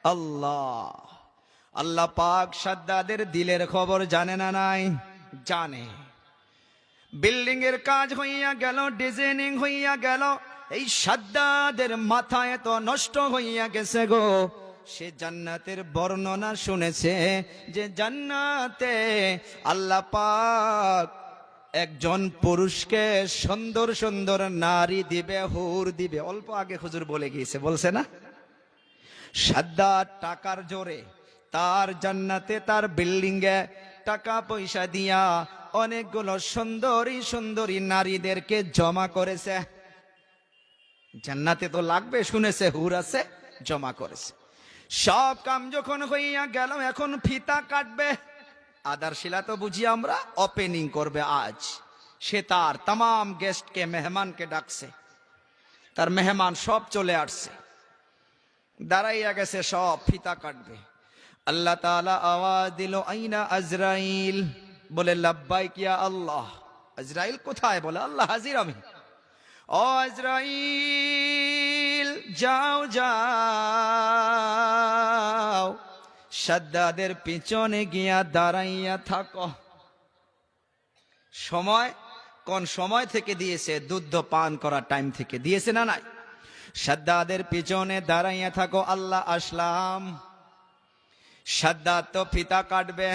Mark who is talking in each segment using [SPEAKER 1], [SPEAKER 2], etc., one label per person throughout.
[SPEAKER 1] আল্লাহ। আল্লাহ পাক সাদ্দাদের দিলের খবর জানে না নাই? জানে। বিল্ডিং এর কাজ হইয়া গেল, ডিজাইনিং হইয়া গেল, এই সাদ্দাদের মাথায় তো নষ্ট হইয়া গেছে গো। সে জান্নাতের বর্ণনা শুনেছে যে জান্নাতে আল্লাহ পাক একজন পুরুষকে সুন্দর সুন্দর নারী দিবে, হুর দিবে। অল্প আগে হুজুর বলে গিয়েছে, বলছে না? সাদ্দাত টাকার জোরে তার জান্নাতে, তার বিল্ডিং এ টাকা পয়সা দিয়া অনেকগুলো সুন্দরী সুন্দরী নারীদেরকে জমা করেছে। জান্নাতে তো লাগবে শুনেছে, হুর আছে, জমা করেছে। সব কাম যখন হইয়া গেল, এখন ফিতা কাটবে। আদারশিলা তো বুঝি আমরা ওপেনিং করবে আজ। সে তার তাম গেস্টকে, মেহমানকে ডাকছে। তার মেহমান সব চলে আসছে, দাঁড়াইয়া গেছে, সব ফিতা কাটবে। আল্লাহ তাআলা আওয়াজ দিল, আইনা আজরাইল? বলে লাব্বাইক ইয়া আল্লাহ। আজরাইল কোথায়? বলে আল্লাহ হাজির আমি। ও আজরাইল, যাও যাও, সাদ্দাদের পিছনে গিয়া দাঁড়াইয়া থাকো। সময় কোন সময় থেকে দিয়েছে? দুধ পান করার টাইম থেকে দিয়েছে না নাই? সাদ্দাদের পিছনে দাঁড়াইয়া থাকো, আল্লাহ আসলাম। সাদ্দাদ তো ফিতা কাটবে,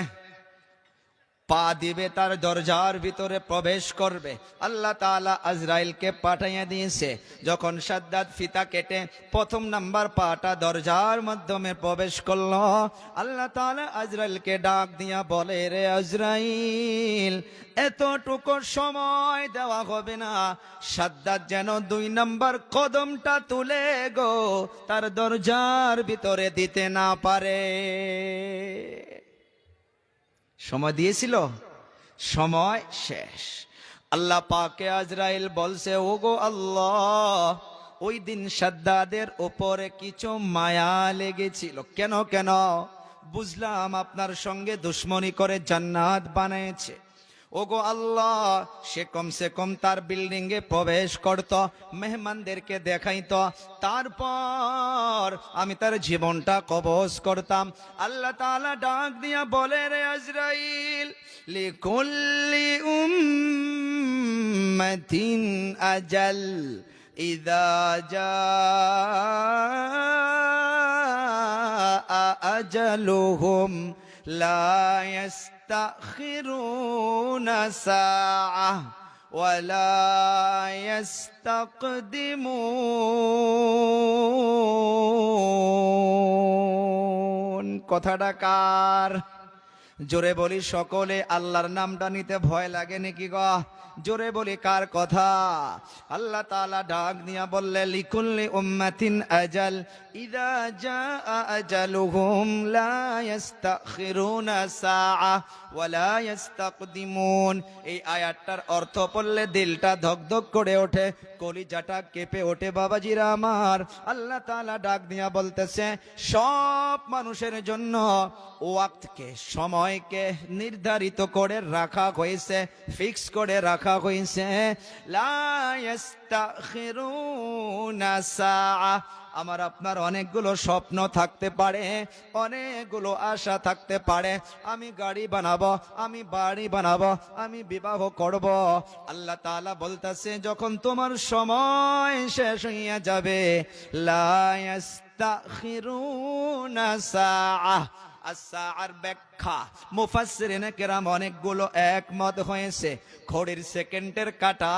[SPEAKER 1] পা দিবে, তার দরজার ভিতরে প্রবেশ করবে। আল্লাহ তাআলা আজরাইলকে পাঠাইয়া দিয়েছে। যখন সাদ্দাদ ফিতা কেটে প্রথম নাম্বার পাটা দরজার মাধ্যমে প্রবেশ করলো, আল্লাহ তাআলা আজরাইলকে ডাক দিয়া বলে, রে আজরাইল, এতটুকু সময় দেওয়া হবে না। সাদ্দাদ যেন 2 নাম্বার কদমটা তুলে গো তার দরজার ভিতরে দিতে না পারে। সময় দিয়েছিল, সময় শেষ। আল্লাহ পাকে আজরাইল বলছে, ওগো আল্লাহ, ওই দিন সাদ্দাদের উপরে কিছু মায়া লেগেছিল। কেন কেন? বুঝলাম আপনার সঙ্গে দুশ্মনী করে জান্নাত বানিয়েছে। ওগো আল্লাহ, সে কমসে কম তার বিল্ডিং এ প্রবেশ করত, মেহমানদেরকে দেখাইতো, তারপর আমি তার জীবনটা কবজ করতাম। আল্লাহ তাআলা ডাক দিয়া বলে, রে আজরাইল, লিকুল্লি উম্মাতিন আজাল, ইযা জাআ আজালুহুম লা ইস্তাখিরুনা সাআহ ওয়ালা ইস্তাকদিমুন। কথাটা কার? জোরে বলি সকলে, আল্লাহর নামটা নিতে ভয় লাগে নাকি গো? জোরে বলি কার কথা? আল্লাহ তাআলা ডাক দিয়া বললে, লিকুল্লি উম্মাতিন আজাল, ইযা জাআ আজালুহুম লা ইস্তাখিরুনা সাআহ ওয়ালা ইস্তাকদিমুন। এই আয়াতটার অর্থ পড়লে দিলটা ধকধক করে ওঠে, কলিজাটা কেঁপে ওঠে বাবাজিরা আমার। আল্লাহ তাআলা ডাক দিয়া বলতেছে, সব মানুষের জন্য ওয়াক্তকে, সময়কে নির্ধারিত করে রাখা হয়েছে, ফিক্স করে রাখা হয়েছে। লা ইস্তাখিরুনা সাআহ। আমার আপনার অনেকগুলো স্বপ্ন থাকতে পারে, অনেকগুলো আশা থাকতে পারে। আমি গাড়ি বানাবো, আমি বাড়ি বানাবো, আমি বিবাহ করব। আল্লাহ তাআলা বলতেছে, যখন তোমার সময় শেষ হইয়া যাবে, লা ইস্তাখিরুনা সাআহ। আর ব্যাখ্যা মুফাসসিরিনে কেরাম অনেকগুলো একমত হয়েছে। ঘড়ির সেকেন্ডের কাঁটা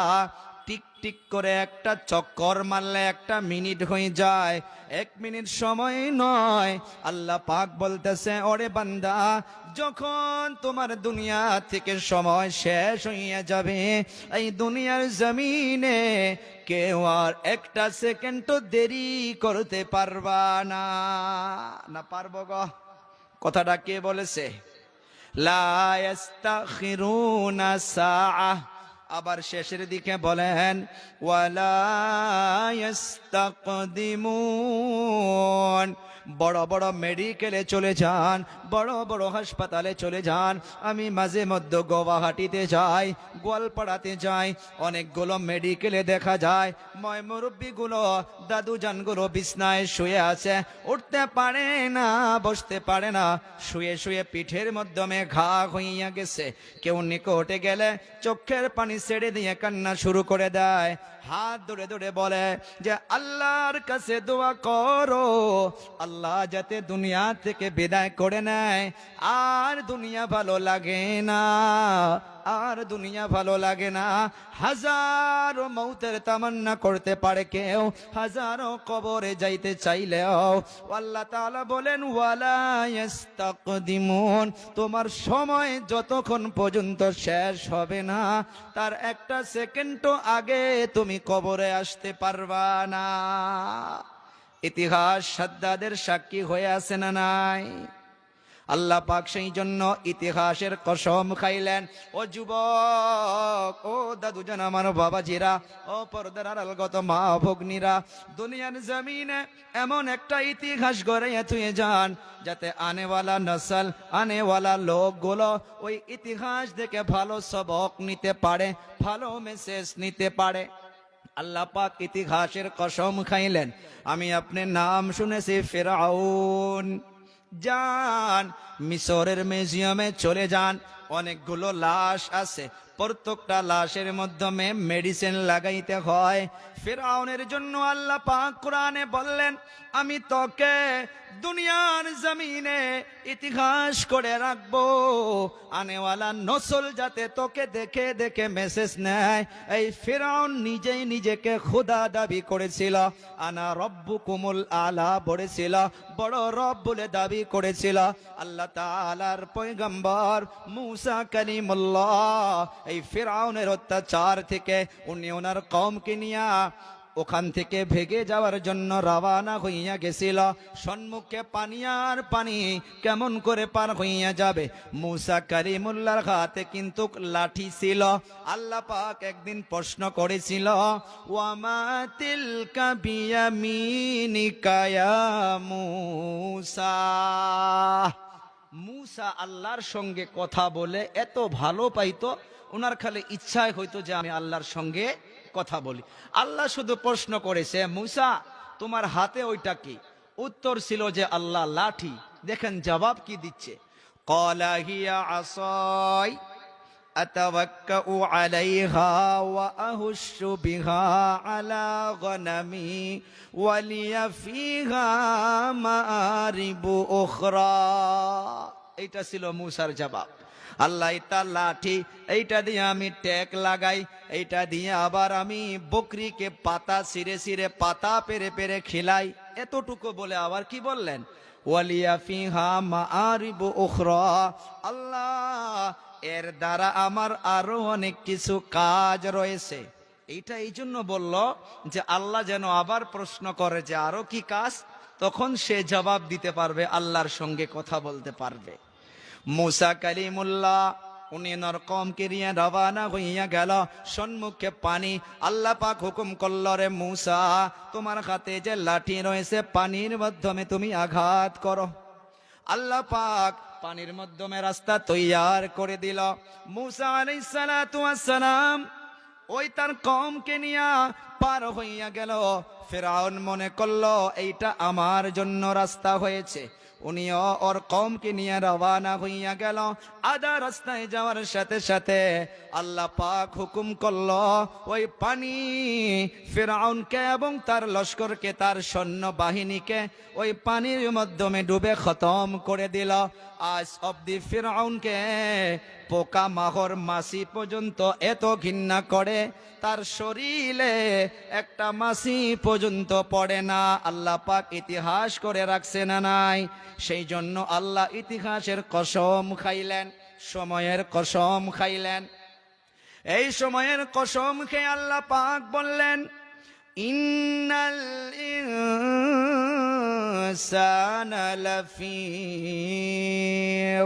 [SPEAKER 1] টিক টিক করে একটা চক্কর মারলে 1 মিনিট হয়ে যায়, 1 মিনিট সময় নয়। আল্লাহ পাক বলতেছে, ওরে বান্দা, যখন তোমার দুনিয়া থেকে সময় শেষ হইয়া যাবে, এই দুনিয়ার জমিনে কেউ আর 1 সেকেন্ড দেরি করতে পারবা না। না পারবো গো? কথাটা কে বলেছে? লা ইস্তাখিরুনা সাআহ। আবার শেষের দিকে বলেন, ওয়ালা ইস্তাকদিমুন। বড় বড় মেডিকেলে চলে যান, বড় বড় হাসপাতালে চলে যান। আমি মাঝে মধ্যে গুয়াহাটিতে যাই, গোয়ালপাড়াতে যাই, অনেকগুলো মেডিকেলে দেখা যায় মুরব্বীগুলো, দাদুজানগুলো বিছনায় শুয়ে আছে, উঠতে পারে না, বসতে পারে না, শুয়ে শুয়ে পিঠের মাধ্যমে ঘা হইয়া গেছে। কেউ নিকটে গেলে চোখের পানি ছেড়ে দিয়ে কান্না শুরু করে দেয়, হাত ধরে ধরে বলে যে আল্লাহর কাছে দোয়া করো, আল্লাহ যাতে দুনিয়া থেকে বিদায় করে নেয়, আর দুনিয়া ভালো লাগে না, আর দুনিয়া ভালো লাগে না। হাজারো মৌতের তামান্না করতে পারে কেউ, হাজারো কবরে যাইতে চাইলেও আল্লাহ তাআলা বলেন ওয়ালা ইস্তাকদিমুন, তোমার সময় যতক্ষণ পর্যন্ত শেষ হবে না, তার একটা সেকেন্ডও আগে তুমি কবরে আসতে পারবা না। ইতিহাস সাদ্দাদের সাক্ষী হয়ে আছে না নাই? আল্লাহ পাক সেই জন্য ইতিহাসের কসম খাইলেন। ও যুবক, ও দাদুজান, আমার বাবাজিরা, ও পর্দার আড়ালগত মা ভগ্নীরা, দুনিয়ার জমিনে এমন একটা ইতিহাস গড়ে তুই যান যাতে আনেওয়ালা নসল, আনেওয়ালা লোকগুলো ওই ইতিহাস দেখে ভালো সবক নিতে পারে, ভালো মেসেজ নিতে পারে। আল্লাহ পাক ইতিহাসের কসম খাইলেন। আমি আপনার নাম শুনেছি ফিরআউন। যান মিশরের মিউজিয়ামে চলে যান, অনেকগুলো লাশ আছে, প্রত্যেকটা লাশের মাধ্যমে মেডিসিন লাগাইতে হয়। ফিরআউনের জন্য আল্লাহ পাক কোরআনে বললেন আমি তোকে দুনিয়ার জমিনে ইতিহাস করে রাখবো, আনেওয়ালা নসল যাতে তোকে দেখে দেখে মেসেজ নেয়। এই ফিরআউন নিজেই নিজেকে খোদা দাবি করেছিল, আনা রব্বুকুমুল আলা বলেছিল, বড় রব বলে দাবি করেছিল। আল্লাহ তাআলার পয়গম্বর মুসা কালিমুল্লাহ এই ফিরআউনের অত্যাচার থেকে উনি ওনার কওমকে নিয়ে ওখান থেকে ভেগে যাওয়ার জন্য রওনা হইয়া গেছিল। সম্মুখে পানি আর পানি, কেমন করে পার হইয়া যাবে? মুসা কালিমুল্লাহর হাতে কিন্তু লাঠি ছিল। আল্লাহ পাক একদিন প্রশ্ন করেছিল ওয়ামা তিলকা বিয়ামিনিকা ইয়া মুসা। মুসা আল্লাহর সঙ্গে কথা বলে এত ভালো পাইতো, ওনার খালি ইচ্ছায় হইতো যে আমি আল্লাহর সঙ্গে কথা বলি। আল্লাহ শুধু প্রশ্ন করেছে মুসা তোমার হাতে ওইটা কি? উত্তর ছিল যে আল্লাহ লাঠি। দেখেন জবাব কি দিচ্ছে, ক্বালা হিয়া আসাই আতাওয়াক্কাউ আলাইহা ওয়া আহুশু বিহা আলা গনামি ওয়া লিয়া ফিহা মাআরিবু উখরা। এইটা ছিল মুসার জবাব। আল্লাহ তার লাঠি, এইটা দিয়ে আমি ট্যাগ লাগাই, এইটা দিয়ে আবার আমি বকরিকে পাতা ছিঁড়ে ছিঁড়ে পাতা পেরে পেরে খিলাই। এতটুকু বলে আবার কি বললেন ওয়ালিয়া ফিহা মাআরিবু উখরা, আল্লাহ এর দ্বারা আমার আরো অনেক কিছু কাজ রয়েছে। এইটা এই জন্য বলল যে আল্লাহ যেন আবার প্রশ্ন করে যে আরো কি কাজ, তখন সে জবাব দিতে পারবে, আল্লাহর সঙ্গে কথা বলতে পারবে। মুসা কালিমুল্লাহ উনি ওনার কওমকে নিয়ে রওনা হইয়া গেল। সম্মুখে পানি। আল্লাহ পাক হুকুম করল রে মুসা তোমার হাতে যে লাঠি রয়েছে পানির মাধ্যমে তুমি আঘাত করো। আল্লাহ পাক পানির মাধ্যমে রাস্তা তৈয়ার করে দিল। মুসা আলাইহিস সালাতু ওয়াস সালাম ওই তার কওমকে নিয়ে পার হইয়া গেল। ফিরআউন মনে করলো এইটা আমার জন্য রাস্তা হয়েছে, উনিও ওর কওমকে নিয়ে রওনা হইয়া গেল। আধা রাস্তায় যাওয়ার সাথে সাথে আল্লাহ পাক হুকুম করলো ওই পানি ফিরআউনকে এবং তার লস্করকে, তার সৈন্য বাহিনীকে ওই পানির মাধ্যমে ডুবে খতম করে দিল। আজ অব্দি ফিরআউনকে পোকা মাকড় মাছি পর্যন্ত এত ঘৃণা করে, তার শরীরে একটা মাছি পর্যন্ত পড়ে না। আল্লাহ পাক ইতিহাস করে রাখছে না নাই? সেই জন্য আল্লাহ ইতিহাসের কসম খাইলেন, সময়ের কসম খাইলেন। এই সময়ের কসম খেয়ে আল্লাহ পাক বললেন ইন্নাল ইনসানা লাফি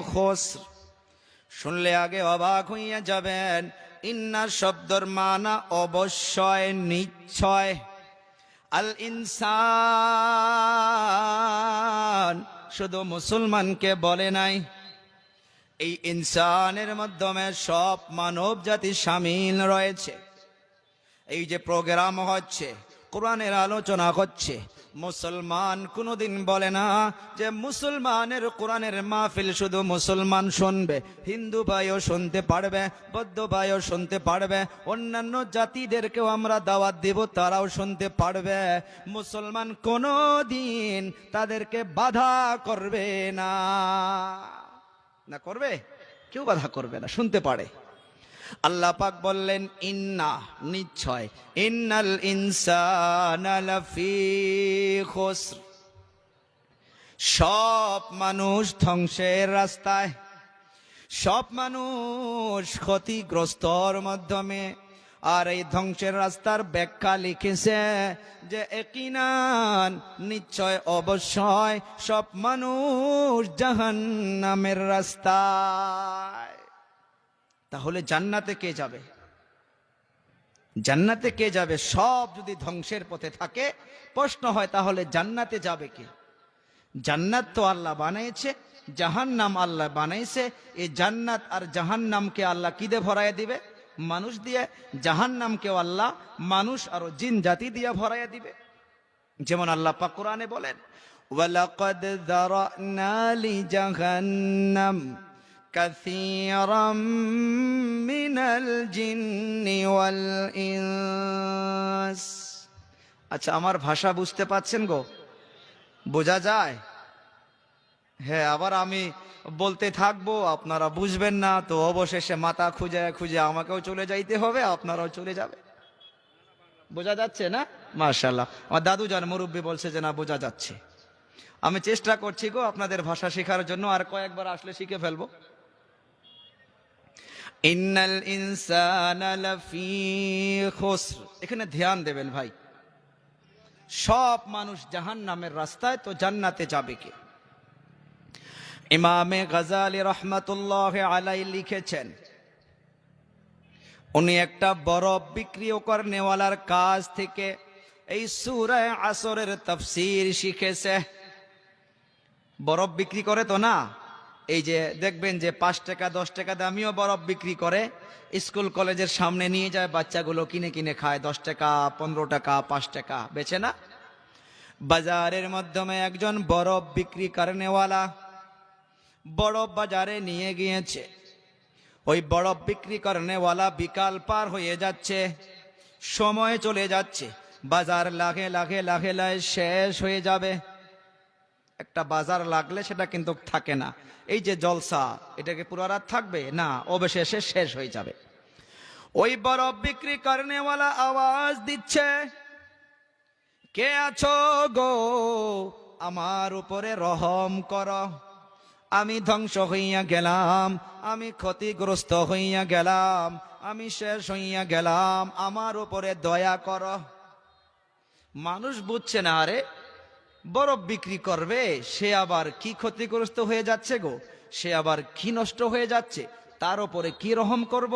[SPEAKER 1] খুসর। শুনলে আগে অবাক হইয়া যাবেন। ইন্না শব্দর মানা অবশ্যই, নিশ্চয়। আল ইনসান শুধু মুসলমানকে বলে নাই, এই ইনসানের মাধ্যমে সব মানব জাতি শামিল রয়েছে। এই যে প্রোগ্রাম হচ্ছে, কোরআনের আলোচনা হচ্ছে, মুসলমান কোনোদিন বলে না যে মুসলমানের কোরআনের মাহফিল শুধু মুসলমান শুনবে, হিন্দু ভাইও শুনতে পারবে, বৌদ্ধ ভাইও শুনতে পারবে, অন্যান্য জাতিদেরকেও আমরা দাওয়াত দেব, তারাও শুনতে পারবে। মুসলমান কোনোদিন তাদেরকে বাধা করবে না। না করবে? কেউ বাধা করবে না, শুনতে পারে। আল্লাহ পাক বললেন ইন্না, নিশ্চয়, ইন্নাল ইনসানা লাফি খুসর, সব মানুষ ধ্বংসের রাস্তায়, সব মানুষ ক্ষতিগ্রস্তর মাধ্যমে। আর এই ধ্বংসের রাস্তার ব্যাখ্যা লিখেছে যে ইয়াকিনান, নিশ্চয়, অবশ্যই সব মানুষ জাহান্নামের রাস্তায়। তাহলে জান্নাতে কে যাবে? জান্নাতে কে যাবে? সব যদি ধ্বংসের পথে থাকে, প্রশ্ন হয় তাহলে জান্নাতে যাবে কে? জান্নাত তো আল্লাহ বানাইছে, জাহান্নাম আল্লাহ বানাইছে। এই জান্নাত আর জাহান্নামকে আল্লাহ কি দিয়ে ভরাইয়া দিবে? মানুষ দিয়ে। জাহান্নামকেও আল্লাহ মানুষ আর জিন জাতি দিয়ে ভরাইয়া দিবে। যেমন আল্লাহ পাক কোরআনে বলেন, ওয়ালাকাদ যারানা লিজাহান্নাম কাসীরাম মিনাল জিন্নি ওয়াল ইনস। আচ্ছা, আমার ভাষা বুঝতে পাচ্ছেন গো? বোঝা যায়? হ্যাঁ, আবার আমি বলতে থাকবো, আপনারা বুঝবেন না, তো অবশেষে মাথা খুঁজে খুঁজে আমাকেও চলে যাইতে হবে, আপনারাও চলে যাবে। বোঝা যাচ্ছে না? মাশাআল্লাহ, আমার দাদু জান মুরব্বী বলছে যে না, বোঝা যাচ্ছে। আমি চেষ্টা করছি গো আপনাদের ভাষা শেখার জন্য, আর কয়েকবার আসলে শিখে ফেলবো। ইন্নাল ইনসানা লাফি খুসর, এখানে ধ্যান দেবেন ভাই। সব মানুষ জাহান্নামের রাস্তায়, তো জান্নাতে যাবে কে? ইমামে গাজালি রহমাতুল্লাহ আলাইহি লিখেছেন, উনি একটা বরফ বিক্রি করনেওয়ালার কাছ থেকে এই সূরা আসরের তাফসীর শিখেছে। বরফ বিক্রি করে তো না, এই যে দেখবেন যে 5 টাকা 10 টাকা দামিও বরফ বিক্রি করে, স্কুল কলেজের সামনে নিয়ে যায়, বাচ্চাগুলো কিনে কিনে খায়, 10 টাকা 15 টাকা 5 টাকা বেচে না। বাজারের মাধ্যমে একজন বরফ বিক্রি করনেওয়ালা বরফ বাজারে নিয়ে গিয়েছে। ওই বরফ বিক্রি করনেওয়ালা বিকাল পার হয়ে যাচ্ছে, সময় চলে যাচ্ছে, বাজার লাখে লাখে লাখে লাখে শেষ হয়ে যাবে। একটা বাজার লাগলে সেটা কিন্তু থাকে না। এই যে জলসা, এটাকে পুরো রাত থাকবে না, অবশেষে শেষ হয়ে যাবে। ওই বরফ বিক্রি করনেওয়ালা আওয়াজ দিচ্ছে, কে আছো গো, আমার উপরে রহম করো, আমি ধ্বংস হইয়া গেলাম, আমি ক্ষতিগ্রস্ত হইয়া গেলাম, আমি শেষ হইয়া গেলাম, আমার উপরে দয়া করো। মানুষ বুঝছে না, আরে বরফ বিক্রি করবে, সে আবার কি ক্ষতিগ্রস্ত হয়ে যাচ্ছে গো, সে আবার কি নষ্ট হয়ে যাচ্ছে, তার উপরে কি রহম করব,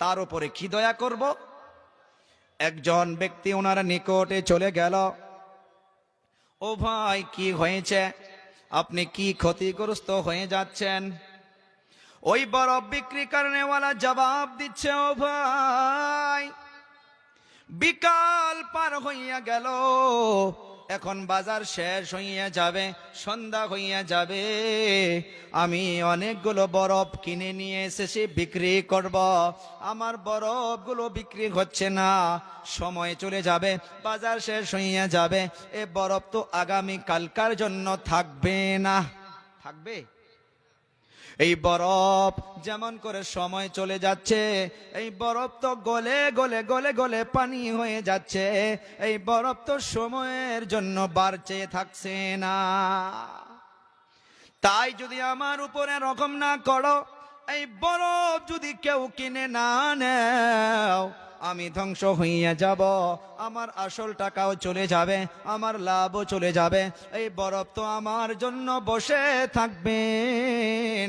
[SPEAKER 1] তার উপরে কি দয়া করব। একজন ব্যক্তি ওনার নিকটে চলে গেল, ও ভাই কি হয়েছে, আপনি কি ক্ষতিগ্রস্ত হয়ে যাচ্ছেন? ওই বরফ বিক্রি করনেওয়ালা জবাব দিচ্ছে, ও ভাই, বিকাল পার হইয়া গেল, এখন বাজার শেষ হইয়া যাবে, সন্ধ্যা হইয়া যাবে, আমি অনেকগুলো বরফ কিনে নিয়ে এসেছি বিক্রি করব, আমার বরফগুলো বিক্রি হচ্ছে না, সময় চলে যাবে, বাজার শেষ হইয়া যাবে, এ বরফ তো আগামী কালকার জন্য থাকবে না। থাকবে? এই বরফ যেমন করে সময় চলে যাচ্ছে, এই বরফ তো গলে গলে গলে গলে পানি হয়ে যাচ্ছে, এই বরফ তো সময়ের জন্য বাড়ছে, থাকছে না। তাই যদি আমার উপরে রকম না করো, এই বরফ যদি কেউ কিনে না নেও, আমি ধ্বংস হইয়া যাব, আমার আসল টাকাও চলে যাবে, আমার লাভও চলে যাবে, এই বরফ তো আমার জন্য বসে থাকবে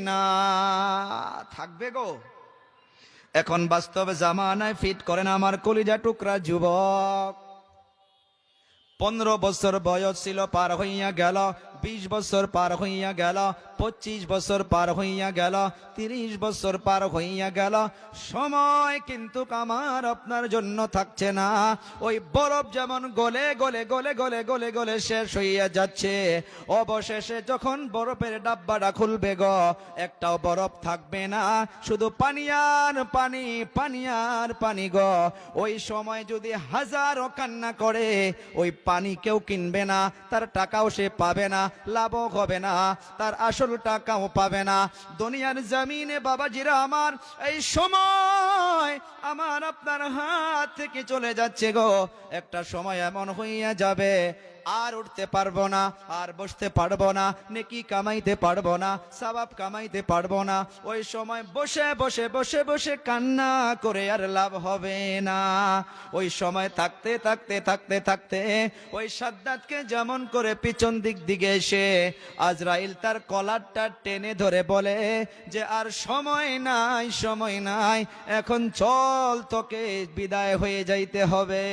[SPEAKER 1] না। থাকবে গো? এখন বাস্তব জামানায় ফিট করেন আমার কলিজা টুকরা যুবক, 15 বছর বয়স ছিল, পার হইয়া গেল, 20 বছর পার হইয়া গেল, 25 বছর পার হইয়া গেল, 30 বছর পার হইয়া গেল, সময় কিন্তু আমার আপনার জন্য থাকছে না। ওই বরফ যেমন গলে গলে গলে গলে গলে গলে শেষ হইয়া যাচ্ছে, অবশেষে যখন বরফের ডাব্বাটা খুলবে গো, একটাও বরফ থাকবে না, শুধু পানি আর পানি, পানি আর পানি গো। ওই সময় যদি হাজারও কান্না করে, ওই পানি কেউ কিনবে না, তার টাকাও সে পাবে না, লাভও হবে না, তার আসল টাকাও পাবে না। দুনিয়ার জমিনে বাবাজিরা আমার, এই সময় আমার আপনার হাত থেকে চলে যাচ্ছে গো। একটা সময় এমন হইয়া যাবে, আর উঠতে পারবো না, আর বসতে পারবো না, নেকি কামাইতে পারবো না, সওয়াব কামাইতে পারবো না। ওই সময় বসে বসে বসে বসে কান্না করে আর লাভ হবে না। ওই সময় থাকতে থাকতে থাকতে থাকতে ওই সাদ্দাতকে যেমন করে পিছন দিক দিকে এসে আজরাইল তার কলারটা টেনে ধরে বলে যে আর সময় নাই, সময় নাই, এখন চল, তোকে বিদায় হয়ে যাইতে হবে।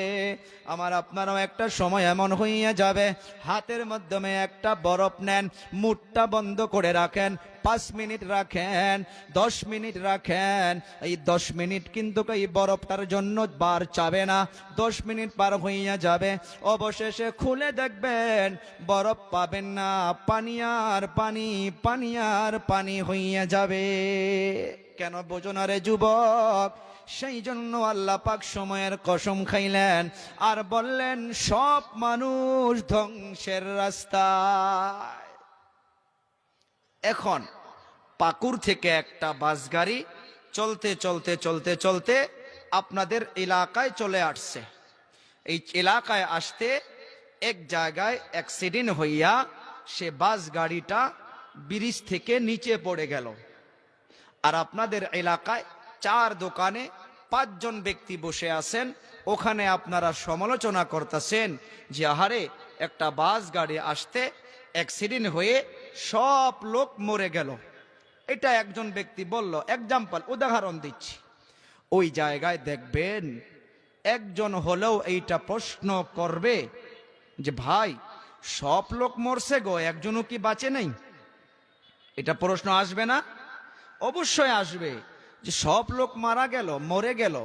[SPEAKER 1] আমার আপনারও একটা সময় এমন হইয়া যাবে, হাতের মাধ্যমে একটা বরফ নেন, মুখটা বন্ধ করে রাখেন, 5 মিনিট রাখেন, 10 মিনিট রাখেন। এই 10 মিনিট কিন্তু এই বরফটার জন্য বার চাবে না। 10 মিনিট পার হইয়া যাবে, অবশেষে খুলে দেখবেন বরফ পাবেন না, পানি আর পানি, পানি আর পানি হইয়া যাবে। কেন বোঝো না রে যুবক? সেই জন্য আল্লাহ পাক সময়ের কসম খাইলেন আর বললেন সব মানুষ ধ্বংসের রাস্তায়। এখন পাকুড় থেকে একটা বাস গাড়ি চলতে চলতে চলতে চলতে আপনাদের এলাকায় চলে আসছে। এই এলাকায় আসতে এক জায়গায় অ্যাক্সিডেন্ট হইয়া সে বাস গাড়িটা ব্রিজ থেকে নিচে পড়ে গেল। আর আপনাদের এলাকায় 4 দোকানে 5 জন ব্যক্তি বসে আছেন, ওখানে আপনারা সমালোচনা করতেছেন যে আহারে একটা বাস গাড়ি আসতে অ্যাক্সিডেন্ট হয়ে সব লোক মরে গেল। এটা একজন ব্যক্তি বলল, এক্সাম্পল, উদাহরণ দিচ্ছি। ওই জায়গায় দেখবেন একজন হলেও এইটা প্রশ্ন করবে যে ভাই সব লোক মরছে গো, একজনও কি বাঁচে নাই? এটা প্রশ্ন আসবে না? অবশ্যই আসবে যে সব লোক মারা গেল, মরে গেল,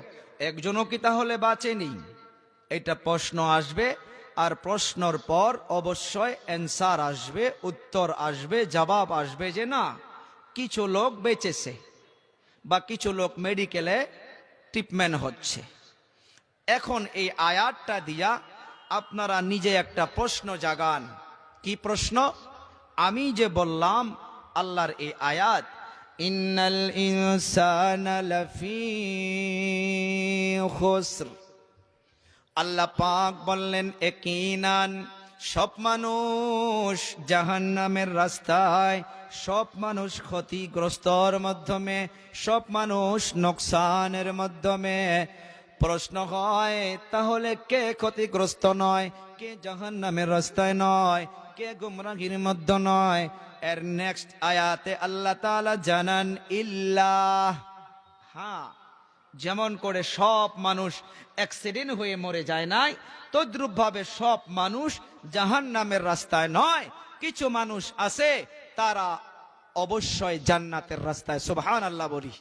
[SPEAKER 1] একজনও কি তাহলে বাঁচেনি? এটা প্রশ্ন আসবে। আর প্রশ্নর পর অবশ্যই অ্যান্সার আসবে, উত্তর আসবে, জবাব আসবে যে না, কিছু লোক বেঁচেছে বা কিছু লোক মেডিকেলে ট্রিটমেন্ট হচ্ছে। এখন এই আয়াতটা দিয়া আপনারা নিজে একটা প্রশ্ন জাগান। কি প্রশ্ন? আমি যে বললাম আল্লাহর এই আয়াত, ইন্নাল ইনসানা লাফি খুসর, আল্লাহ পাক বললেন ইয়াকিনান সব মানুষ জাহান্নামের রাস্তায়, সব মানুষ ক্ষতিগ্রস্তর মাধ্যমে, সব মানুষ নোকসানের মাধ্যমে। প্রশ্ন হয় তাহলে কে ক্ষতিগ্রস্ত নয়, কে জাহান্নামের রাস্তায় নয়, কে গুমরাহির মধ্যে নয়? এর নেক্সট আয়াতে আল্লাহ তাআলা জানান ইল্লাহ, হ্যাঁ, যেমন করে সব মানুষ অ্যাক্সিডেন্ট হয়ে মরে যায় নাই, তদ্রূপ ভাবে সব মানুষ জাহান্নামের রাস্তায় নয়। কিছু মানুষ আছে তারা অবশ্যই জান্নাতের রাস্তায়। সুবহানাল্লাহ বলি।